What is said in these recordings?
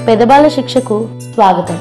పెదబాల శిక్షకు స్వాగతం.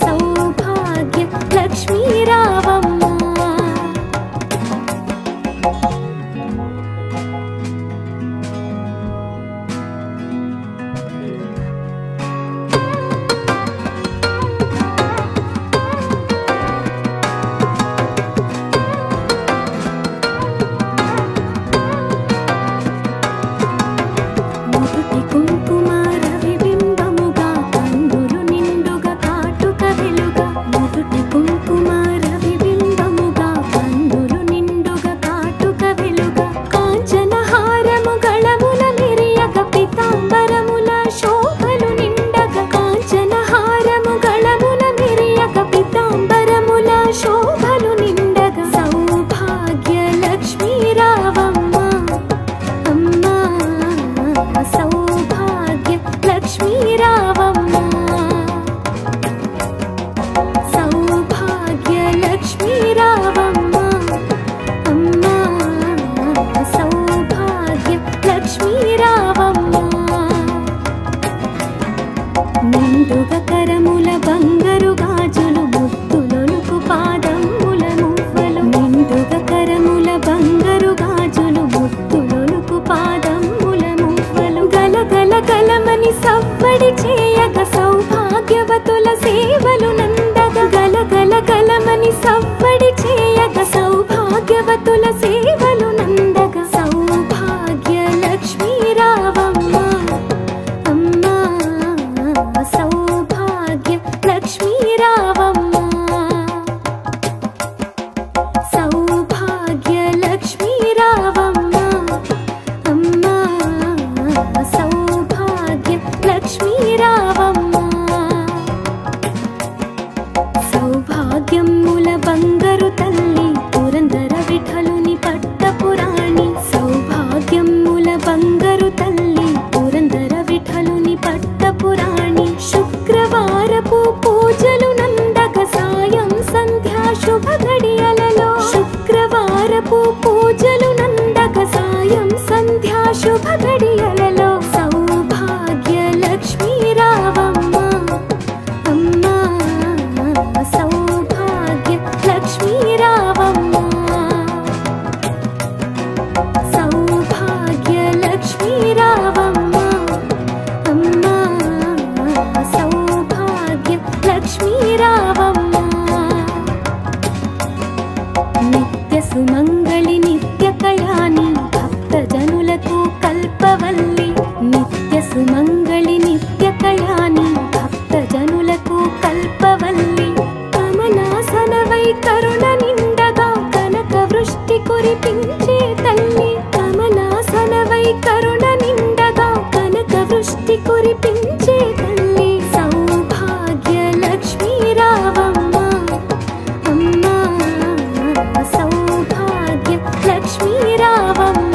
सौभाग्य लक्ष्मी रावम्मा సౌభాగ్యముల బంగారు తల్లి పురందర విఠలుని పట్టపురాణి సౌభాగ్యముల బంగారు తల్లి పురందర విఠలుని పట్టపురాణి శుక్రవారపు పూజలు నందక సాయం సంధ్యా శుభ గడియలలో శుక్రవారపు పూజలు నందక సాయం సంధ్యా శుభ గడియలలో సౌభాగ్య లక్ష్మీ రావమ్మ అమ్మా సౌభాగ్య లక్ష్మీ రావమ్మ సౌభాగ్య లక్ష్మీ రావమ్మ అమ్మా సౌభాగ్య లక్ష్మీ రావమ్మ నిత్య సుమంగళి నిత్య కళ్యాణి భక్త జనులకు కల్పవల్లి నిత్య సుమంగళి నిత్య కళ్యాణి భక్త జనులకు కల్పవల్లి కమలాసనవై కరుణ నిండగా కనక వృష్టి కురిపించే తల్లి కమలాసనవై కరుణ నిండగా కనక వృష్టి కురిపించే తల్లి సౌభాగ్య లక్ష్మీ రావమ్మ అమ్మా సౌభాగ్య లక్ష్మీ రావమ్మ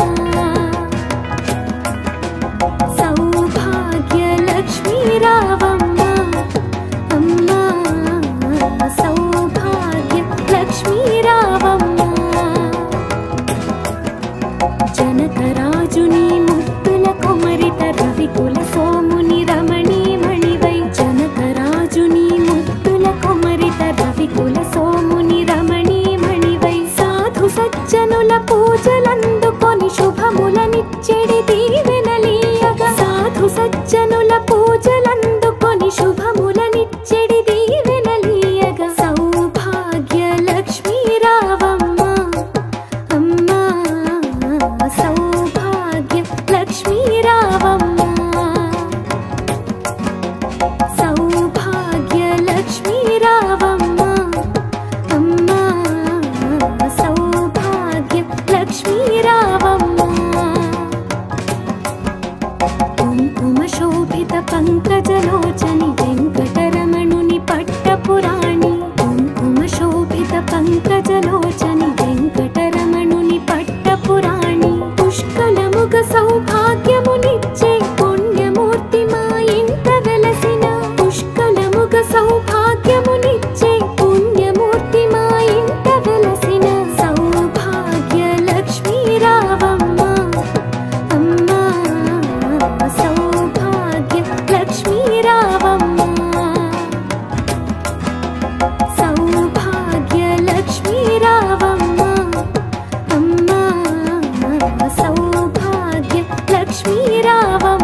సౌభాగ్య లక్ష్మీ రావమ్మ అమ్మా సౌభాగ్య లక్ష్మీ రావమ్మ జనకరాజుని ముత్తుల కొమరిత రవికుల సోముని రమణీ మణివై జనకరాజుని ముత్తుల కొమరిత రవికుల సోముని రమణీ మణివై సాధు సజ్జనుల పూజలందుకొని శుభములనిచ్చెడి దీవెనలీయగా సాధు సజ్జనుల పూజలందుకొని శుభములనిచ్చెడి దీవెనలీయగా సౌభాగ్య లక్ష్మీ రావమ్మ అమ్మా సౌభాగ్య లక్ష్మీ రావమ్మ సౌభాగ్య లక్ష్మీ రావమ్మ అమ్మా సౌభాగ్య లక్ష్మీ రావమ్మ కుంకుమ శోభిత పంకజలోచని వెంకటరమణుని పట్టపురాణి కుంకుమ శోభిత పంకజలోచని వెంకటరమణుని పట్టపురాణి పుష్కలముగ సౌభాగ్యమునిచ్చే పుణ్యమూర్తి మా ఇంట వెలసిన పుష్కలముగ సౌభాగ్యమునిచ్చే పుణ్యమూర్తి మా ఇంట వెలసిన సౌభాగ్య లక్ష్మీ రావమ్మ అమ్మా సౌభాగ్య లక్ష్మీ రావమ్మ సౌభాగ్య లక్ష్మీ రావమ్మ అమ్మా సౌభాగ్య లక్ష్మీ రావమ్మ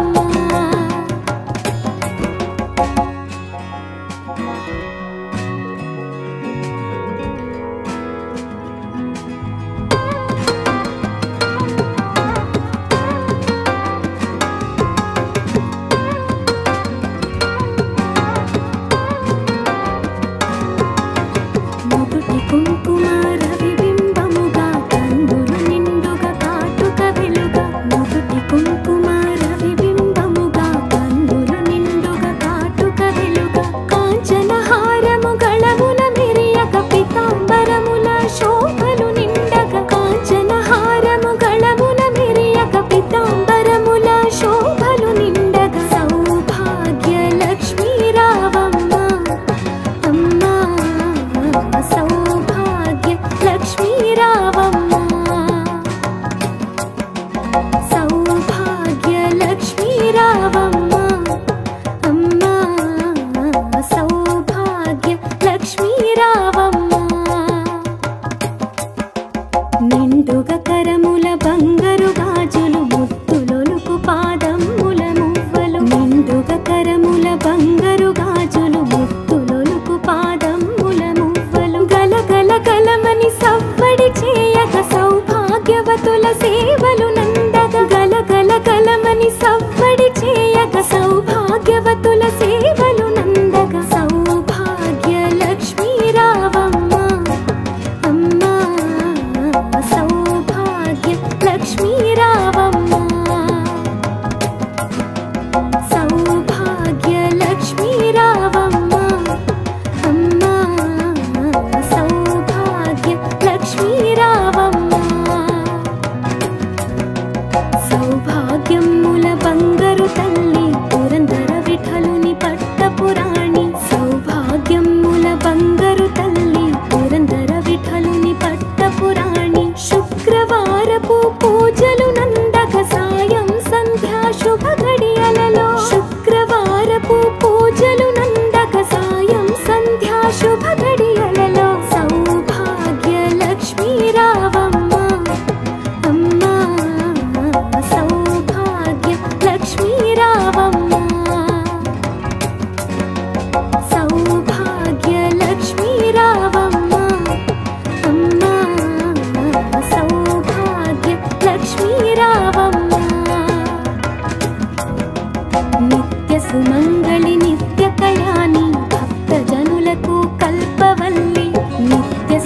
మొదటి కుంకుమ రవిబింబముగా కందులు నిండుగా కాటుక వెలుగా మొదటి కుంకుమ రవిబింబముగా కందులు నిండుగా కాటుక వెలుగా కాంచన హారము గళమున మెరియక పీతాంబరముల శోభలు నిండగా కాంచన హారము గళమున మెరియక పీతాంబరముల శోభలు నిండగా సౌభాగ్య లక్ష్మీ రావమ్మ అమ్మా సౌభాగ్య లక్ష్మీ రావమ్మ సౌభాగ్య లక్ష్మీ రావమ్మ అమ్మా సౌభాగ్య లక్ష్మీ రావమ్మ నిండుగా కరముల బంగారు గాజులు ముత్తులొలుకు పాదముల మువ్వలు నిండుగా కరముల బంగారు గాజులు ముత్తులొలుకు పాదముల మువ్వలు గలగల గలమని సవ్వడి చేయక సౌభాగ్యవతుల సేవలు నందగ గలగల గలమని సవ్వడి చేయక సౌభాగ్యవతుల సేవలు నందగ సౌభాగ్య లక్ష్మీ రావమ్మ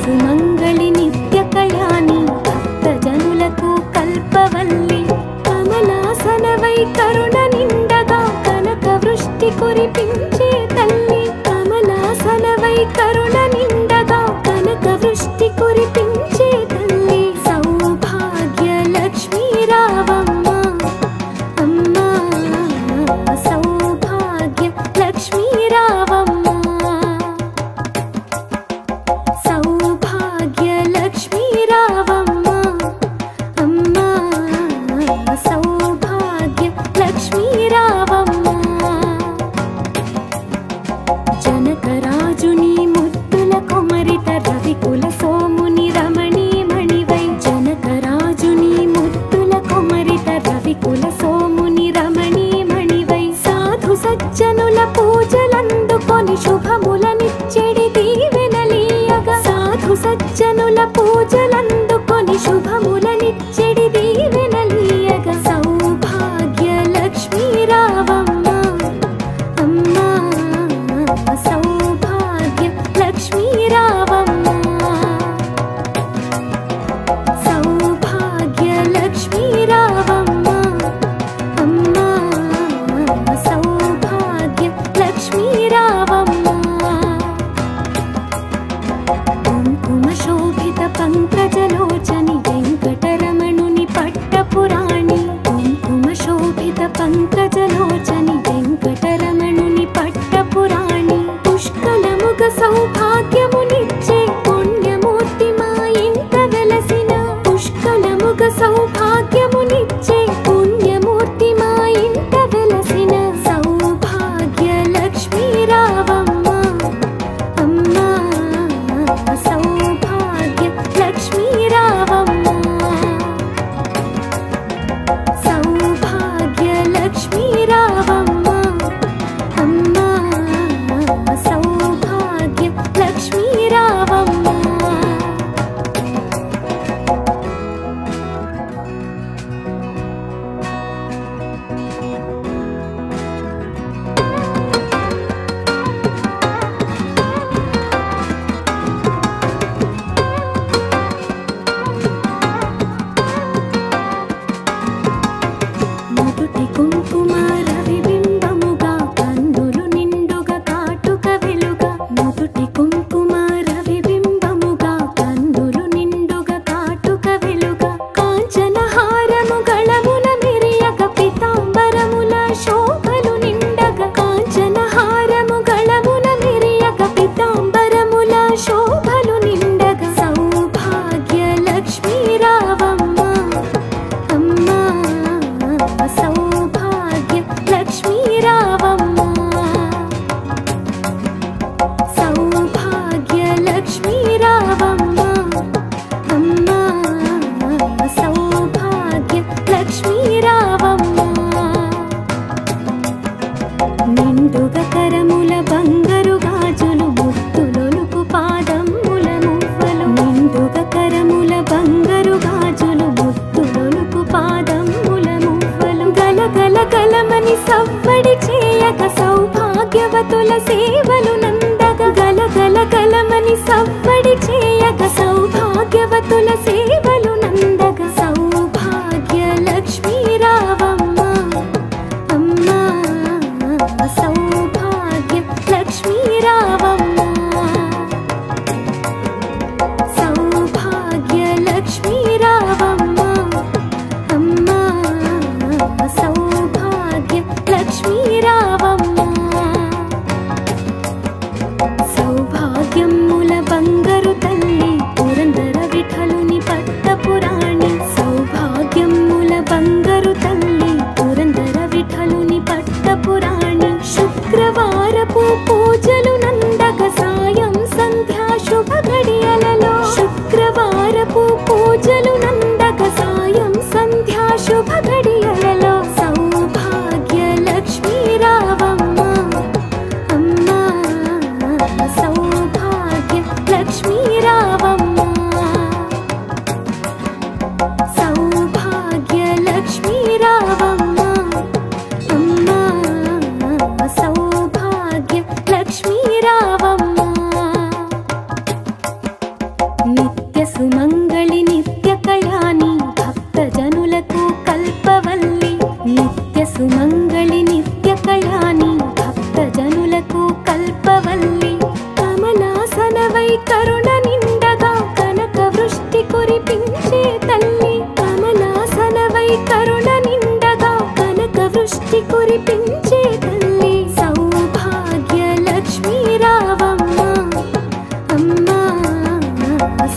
సుమంగళి నిత్య కళ్యాణి భక్తజనులకు కల్పవల్లి కమలాసనవై కరుణ నిండగా కనక వృష్టి కురిపించే తల్లి కమలాసనవై కరుణ నిండగా కనక వృష్టి కురిపించే తల్లి సౌభాగ్య లక్ష్మీ రావమ్మ అమ్మా సౌభాగ్య లక్ష్మీ రావమ్మ సౌభాగ్య లక్ష్మీ రావమ్మ అమ్మా సౌభాగ్య లక్ష్మీ రావమ్మ జనకరాజుని ముద్దుల కొమరిత రవికుల సోముని రమణీమణివై జనకరాజుని ముద్దుల కొమరిత రవికుల సోముని రమణీమణివై సాధు సజ్జనుల పూజలందుకొని శుభములనిచ్చెడి దీవెనలీయగా సాధు సజ్జనుల పూజలందుకొని శుభములనిచ్చెడి దీవెనలీయగా సౌభాగ్య లక్ష్మీ రావమ్మ అమ్మా సౌభాగ్య లక్ష్మీ రావమ్మ సౌభాగ్య లక్ష్మీ రావమ్మ అమ్మా సౌభాగ్య లక్ష్మీ రావమ్మ కుంకుమ శోభిత పంకజలోచని వెంకటరమణుని పట్టపురాణి కుంకుమ శోభిత పంకజలోచని వెంకటరమణుని పట్టపురాణి పుష్కలముగ సౌభాగ్యమునిచ్చే పుణ్యమూర్తి మా ఇంట వెలసిన పుష్కలముగ సౌభాగ్యమునిచ్చే పుణ్యమూర్తి మా ఇంట వెలసిన సౌభాగ్య లక్ష్మీ రావమ్మ అమ్మా సౌభాగ్య లక్ష్మీ రావమ్మ సౌభాగ్య లక్ష్మీ రావమ్మ అమ్మా సౌభాగ్య లక్ష్మీ రావమ్మ మొదటి కుంకుమ రవిబింబముగా కన్నులు నిండుగా కాటుక వెలుగా మొదటి కుంకుమ రవిబింబముగా కన్నులు నిండుగా కాటుక వెలుగా కాంచన హారము గళమున మెరియగ పీతాంబరముల శోభలు నిండగా కాంచన హారము గళమున మెరియగ పీతాంబరముల శోభలు నిండగా సౌభాగ్య లక్ష్మీ రావమ్మ అమ్మా సౌభాగ్య లక్ష్మీ రావమ్మ సౌభాగ్య లక్ష్మీ రావమ్మ అమ్మా సౌభాగ్య లక్ష్మీ రావమ్మ నిండుగా కరముల బంగారు గాజులు ముత్తులొలుకు పాదముల మువ్వలు నిండుగా కరముల బంగారు గాజులు ముత్తులొలుకు పాదముల మువ్వలు గలగల గలమని సవ్వడి చేయక సౌభాగ్యవతుల సేవలు నందగా గలగల గలమని సవ్వడి చేయక సౌభాగ్యవతుల సేవలు నందగా సౌభాగ్య లక్ష్మీ రావమ్మ అమ్మా సౌభాగ్య లక్ష్మీ రావమ్మ సౌభాగ్య లక్ష్మీ రావమ్మ అమ్మా సౌభాగ్య లక్ష్మీ రావమ్మ సౌభాగ్యముల బంగారు తల్లి పురందర విఠలుని పట్టపురాణి సౌభాగ్యముల బంగారు తల్లి పురందర విఠలుని పట్టపురాణి శుక్రవారపు పూజలు నందగ సాయం సంధ్యా శుభ గడియలలో శుక్రవారపు పూజలు నందగ సాయం సంధ్యా శుభ గడియలలో సౌభాగ్య లక్ష్మీ రావమ్మ అమ్మా సౌభాగ్య లక్ష్మీ రావమ్మ సౌభాగ్య లక్ష్మీ రావమ్మ అమ్మా సౌభాగ్య లక్ష్మీ రావమ్మ సుమంగళి నిత్య కళ్యాణి భక్త జనులకు కల్పవల్లి నిత్య సుమంగళి నిత్య కళ్యాణి భక్త జనులకు కల్పవల్లి కమలాసనవై కరుణ నిండగా కనక వృష్టి కురిపించే తల్లి కమలాసనవై కరుణ నిండగా కనక వృష్టి కురిపించే తల్లి సౌభాగ్య లక్ష్మీ రావమ్మ అమ్మా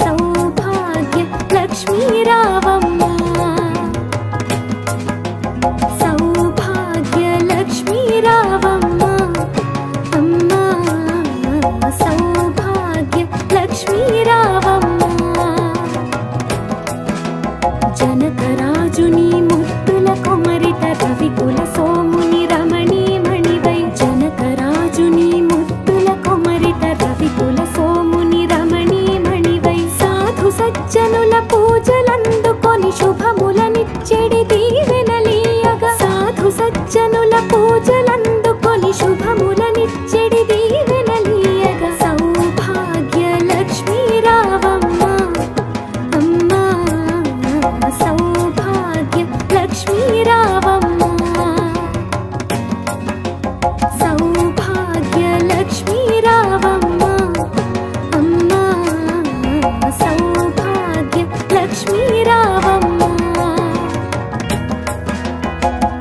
సౌభాగ్య లక్ష్మీ రావమ్మ సౌభాగ్య లక్ష్మీ రావమ్మ అమ్మా సౌభాగ్య లక్ష్మీ రావమ్మ జనకరాజుని ముత్తుల కుమరిత రవికుల సోముని రమణీ మణివై జనకరాజుని ముత్తుల కుమరిత రవికుల సోముని రమణీ మణివై సాధు సజ్జనుల పూజలందుకొని శుభములనిచ్చెడి దీవెనలీయగా సాధు సజ్జనుల పూజలందుకొని శుభములనిచ్చెడి దీవెనలీయగా సౌభాగ్య లక్ష్మీ రావమ్మ అమ్మా సౌభాగ్య లక్ష్మీ రావమ్మ సౌభాగ్య లక్ష్మీ రావమ్మ అమ్మా సౌభాగ్య లక్ష్మీ రావమ్మ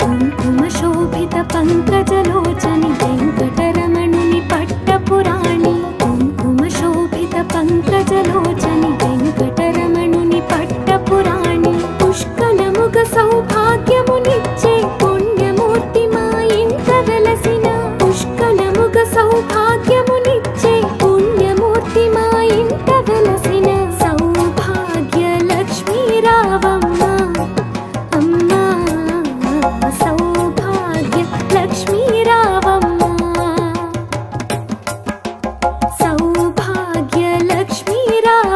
కుంకుమ శోభిత పంకజలోచని వెంకటరమణుని పట్టపురాణి కుంకుమ శోభిత పంకజలోచని వెంకటరమణుని పట్టపురాణి పుష్కలముగ సౌభాగ్యమునిచ్చే పుణ్యమూర్తి మా ఇంట వెలసిన పుష్కలముగ సౌభాగ్యమునిచ్చే పుణ్యమూర్తి మా ఇంట వెలసిన సౌభాగ్య లక్ష్మీ రావమ్మ అమ్మా సౌభాగ్య లక్ష్మీ రావమ్మ సౌభాగ్య లక్ష్మీ రావమ్మ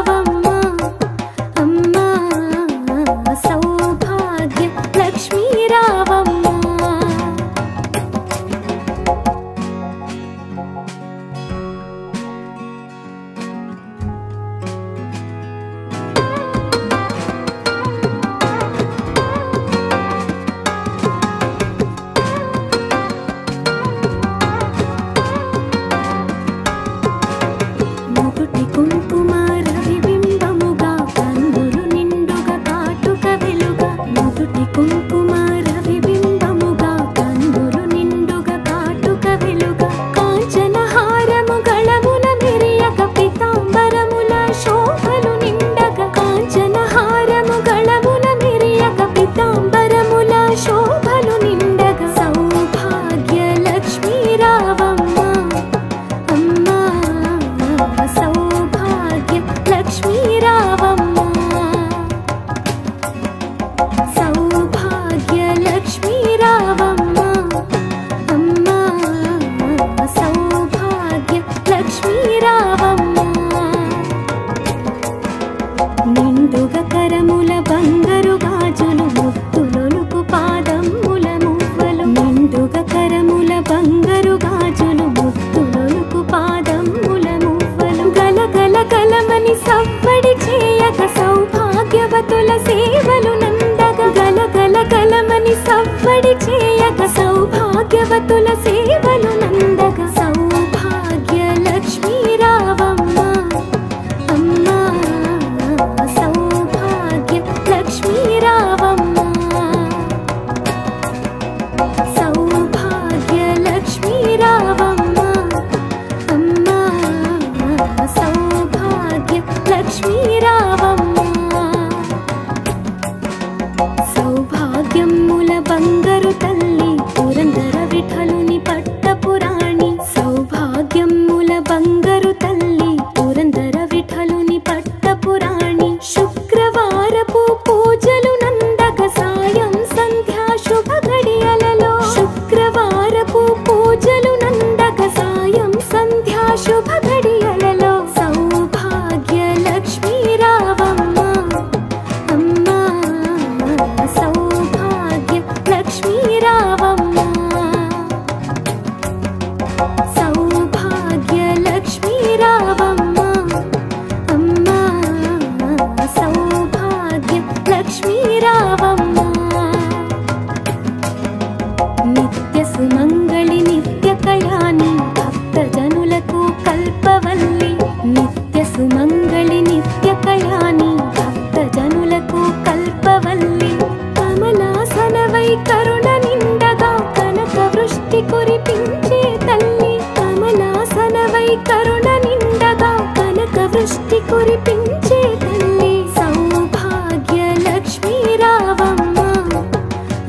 కురిపించే తల్లి సౌభాగ్య లక్ష్మీ రావమ్మ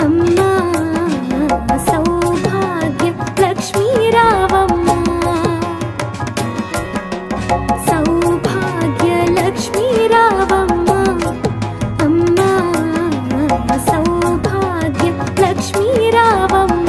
అమ్మా సౌభాగ్య లక్ష్మీ రావమ్మ సౌభాగ్య లక్ష్మీ రావమ్మ అమ్మా సౌభాగ్య లక్ష్మీ రావమ్మ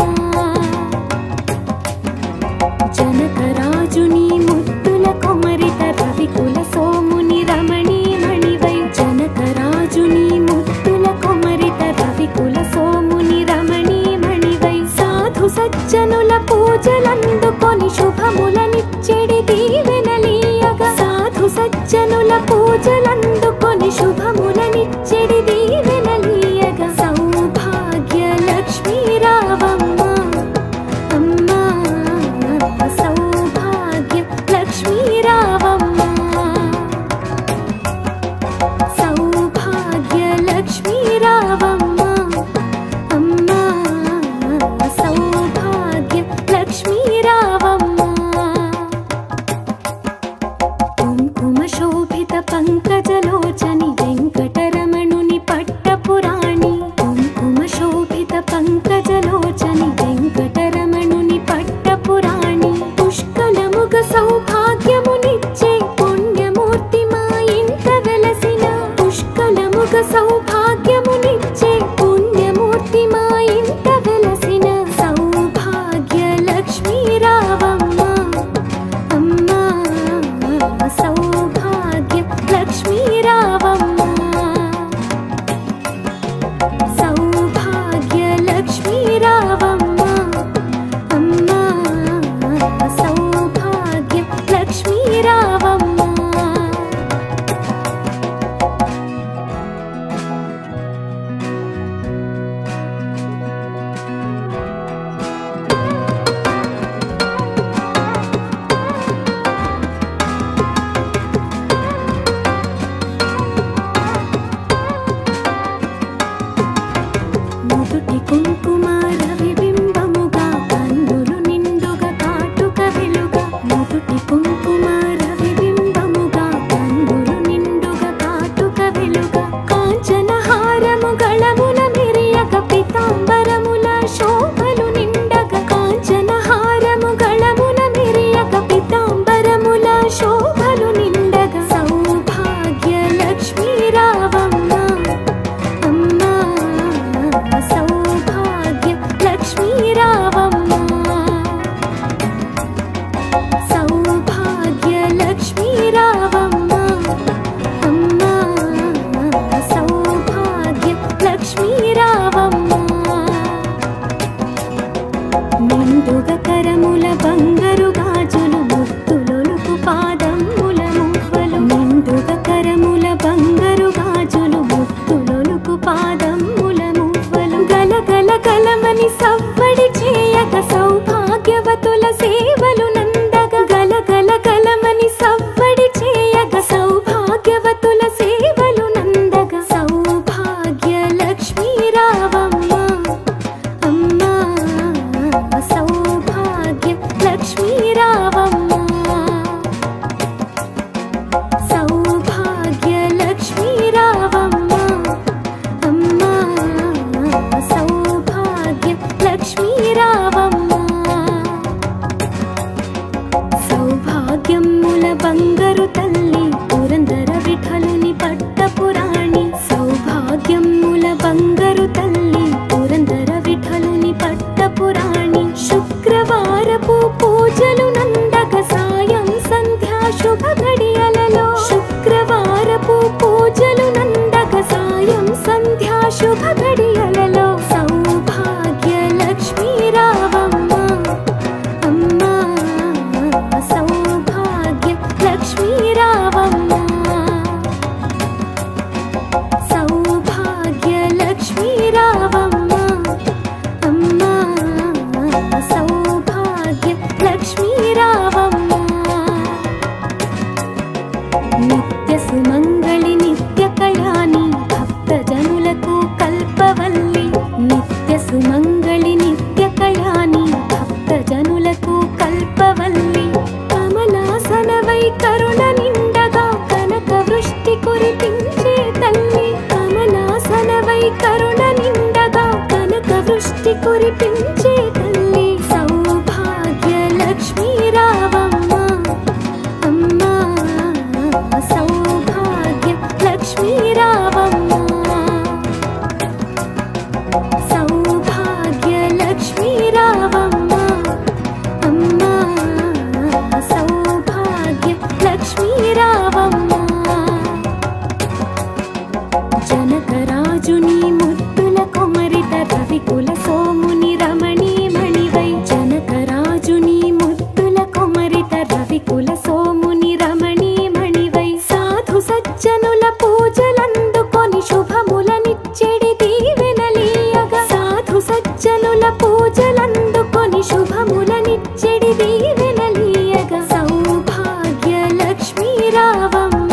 జనకరాజుని ముద్దుల కొమరిత రవికుల సోముని రమణీమణివై జనకరాజుని ముద్దుల కొమరిత రవికుల సోముని రమణీమణివై సాధు సజ్జనుల పూజలందుకొని శుభములనిచ్చెడి దీవెనలీయగా సాధు సజ్జనుల పూజలందుకొని శుభములనిచ్చెడి దీవెనలీయగా సౌభాగ్య లక్ష్మీ రావమ్మ అమ్మా సౌభాగ్య లక్ష్మీ రావమ్మ సౌభాగ్య లక్ష్మీ రావమ్మ అమ్మా సౌభాగ్య లక్ష్మీ రావమ్మ కుంకుమ శోభిత పంకజలోచని వెంకటరమణుని పట్టపురాణి కుంకుమ శోభిత పంకజలోచని వెంకటరమణుని పట్టపురాణి పుష్కలముగ సౌభాగ్యమునిచ్చే పుణ్యమూర్తి మా ఇంట వెలసిన పుష్కలముగ సౌభాగ్యమునిచ్చే పుణ్యమూర్తి మా ఇంట వెలసిన సౌభాగ్య లక్ష్మీ రావమ్మ అమ్మా సౌభాగ్య లక్ష్మీ రావమ్మ సౌభాగ్య లక్ష్మీ రావమ్మ అమ్మా సౌభాగ్య లక్ష్మీ రావమ్మ నుదుటి కుంకుమ రవిబింబముగా కన్నులు నిండుగా కాటుక వెలుగా నుదుటి కుంకుమ రవిబింబముగా కన్నులు నిండుగా కాటుక వెలుగా కాంచన హారము గళముల మెరియగ పితాంబరముల శోభలు నిండగా కాంచన హారము గళముల మెరియగ పితాంబరముల శోభలు నిండగా సౌభాగ్య లక్ష్మీ రావమ్మ అమ్మా సౌభాగ్య లక్ష్మీ రావమ్మ సౌభాగ్య లక్ష్మీ రావమ్మ అమ్మా సౌభాగ్య లక్ష్మీ రావమ్మ నిండుగ కరముల బంగారు గాజులు ముద్దులొలుకు పాదముల మువ్వలు నిండుగ కరముల బంగారు గాజులు ముద్దులొలుకు పాదముల మువ్వలు గలగల గలమని సవ్వడి చేయగ సౌభాగ్యవతుల సేవలు నందగ గలగల గలమని సవ్వడి చేయగ సౌభాగ్యవతుల సేవలు నందగ సౌభాగ్య లక్ష్మీ రావమ్మ అమ్మా సౌభాగ్య లక్ష్మీ రావమ్మ సౌభాగ్య లక్ష్మీ రావమ్మ అమ్మా సౌభాగ్య లక్ష్మీ రావమ్మ సౌభాగ్యముల బంగారు తల్లి పురందర విఠలుని పట్టపురాణి సౌభాగ్యముల బంగారు తల్లి పురందర విఠలుని పట్టపురాణి శుక్రవారపు పూజలు నందగ సాయం సంధ్యా శుభ గడియలలో శుక్రవారపు పూజలు నందగ సాయం సంధ్యా శుభ గడియలలో సౌభాగ్య లక్ష్మీ రావమ్మ అమ్మా సౌభాగ్య లక్ష్మీ రావమ్మ సౌభాగ్య లక్ష్మీ రావమ్మ అమ్మా సౌభాగ్య లక్ష్మీ రావమ్మ నిత్య సుమంగళి నిత్య కళ్యాణి భక్తజనులకు కల్పవల్లి నిత్య సుమంగళి నిత్య కళ్యాణి భక్తజనులకు కల్పవల్లి కమలాసనవై కరుణ నిండగా కనక కురిపించే తల్లి సౌభాగ్య లక్ష్మీ రావమ్మ అమ్మా సౌభాగ్య లక్ష్మీ రావమ్మ సౌభాగ్య లక్ష్మీ రావమ్మ అమ్మా సౌభాగ్య లక్ష్మీ రావమ్మ జనకరాజుని ముద్దుల కొమరిత రవికుల సోముని రమణీమణివై జనకరాజుని ముద్దుల కొమరిత రవికుల సోముని రమణీమణివై సాధు సజ్జనుల పూజలందుకొని శుభములనిచ్చెడి దీవెనలీయగా సాధు సజ్జనుల పూజలందుకొని శుభములనిచ్చెడి దీవెనలీయగా సౌభాగ్య లక్ష్మీ రావమ్మ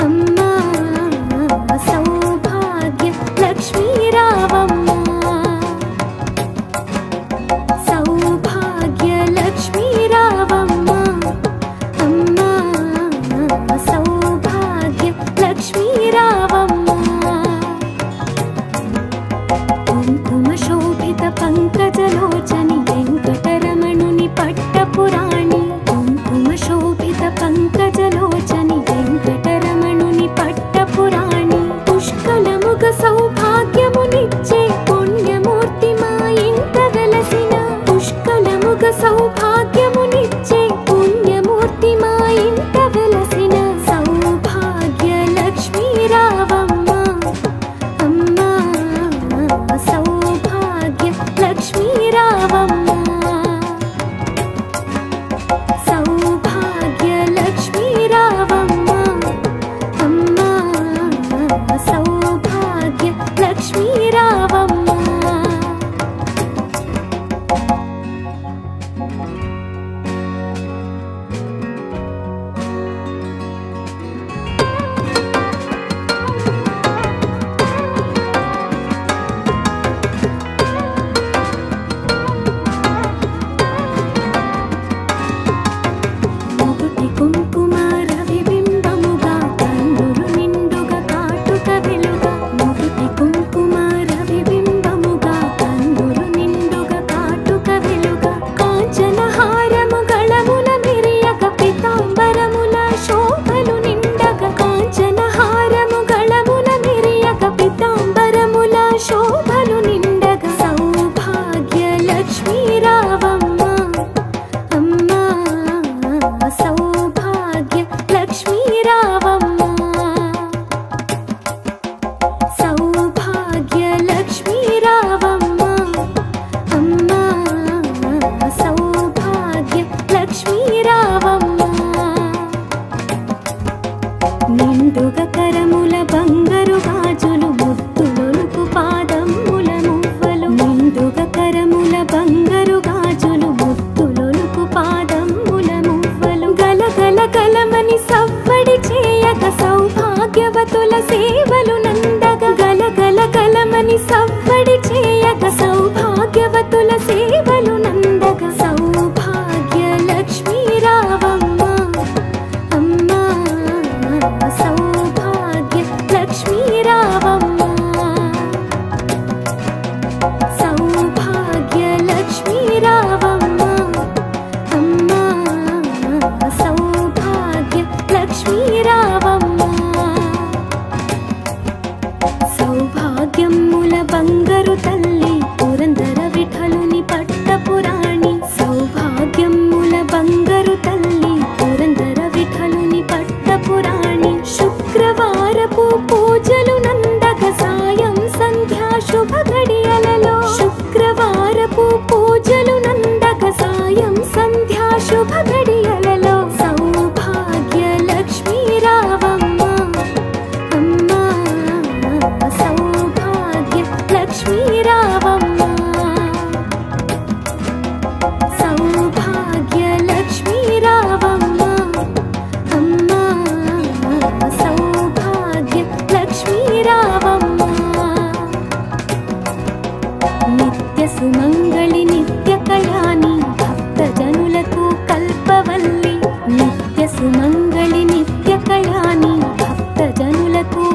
అమ్మా సౌభాగ్య లక్ష్మీ రావమ్మ సౌభాగ్య లక్ష్మీ రావమ్మ అమ్మా సౌభాగ్య లక్ష్మీ రావమ్మ కుంకుమ శోభిత పంకజలోచని వెంకటరమణుని పట్టపురాణి కుంకుమ శోభిత పంకజలోచని వెంకటరమణుని పట్టపురాణి పుష్కలముగ సౌభాగ్యమునిచ్చే పుణ్యమూర్తి మా ఇంట వెలసిన పుష్కలముగ సౌభాగ్యమునిచ్చే పుణ్యమూర్తి మా ఇంట వెలసిన సౌభాగ్య లక్ష్మీ రావమ్మ అమ్మా సౌభాగ్య లక్ష్మీ రావమ్మ సౌభాగ్య లక్ష్మీ రావమ్మ అమ్మా సౌభాగ్య లక్ష్మీ రావమ్మ మొగుటి కుంకుమ రవిబింబముగా కందులు నిండుగా కాటుక వెలుగా మొగుటి కుంకుమ రవిబింబముగా కందులు నిండుగా కాటుక వెలుగా కాంచన హారము గళముల మిరియక పితాంబరముల శోభలు నిండగా కాంచన హారము గళముల మిరియక పితాంబరముల శోభలు నిండగా సౌభాగ్య లక్ష్మీ రావమ్మ అమ్మా సౌభాగ్య లక్ష్మీ రావమ్మ సౌభాగ్య లక్ష్మీ రావమ్మ అమ్మా సౌభాగ్య లక్ష్మీ రావమ్మ నిండుగా కరముల బంగారు గాజులు ముద్దులొలుకు పాదముల మువ్వలు నిండుగా కరముల బంగారు గాజులు ముద్దులొలుకు పాదముల మువ్వలు గలగల గలమని సవ్వడి చేయక సౌభాగ్యవతుల సేవలు నందగ గలగల గలమని సవ్వడి చేయక సౌభాగ్యవతుల సేవలు నందగ సౌభాగ్య లక్ష్మీ రావమ్మ అమ్మా సౌభాగ్య లక్ష్మీ రావమ్మ సౌభాగ్య లక్ష్మీ రావమ్మ అమ్మా సౌభాగ్య లక్ష్మీ రావమ్మ సౌభాగ్యముల బంగారు తల్లి పురందర విఠలుని పట్టపురాణి సౌభాగ్యముల బంగారు తల్లి పురందర విఠలుని పట్టపురాణి శుక్రవారపు పూజలు నందక సాయం సంధ్యా శుభ గడియలలో శుక్రవారపు పూజలు నందక సాయం సంధ్యా శుభ గడియలలో సౌభాగ్య లక్ష్మీ రావమ్మ అమ్మా సౌభాగ్య లక్ష్మీ రావమ్మ సౌభాగ్య లక్ష్మీ రావమ్మ అమ్మా సౌభాగ్య లక్ష్మీ రావమ్మ నిత్య సుమంగళి నిత్య కళ్యాణి భక్త జనులకు కల్పవల్లి నిత్య సుమంగళి నిత్య కళ్యాణి భక్త జనులకు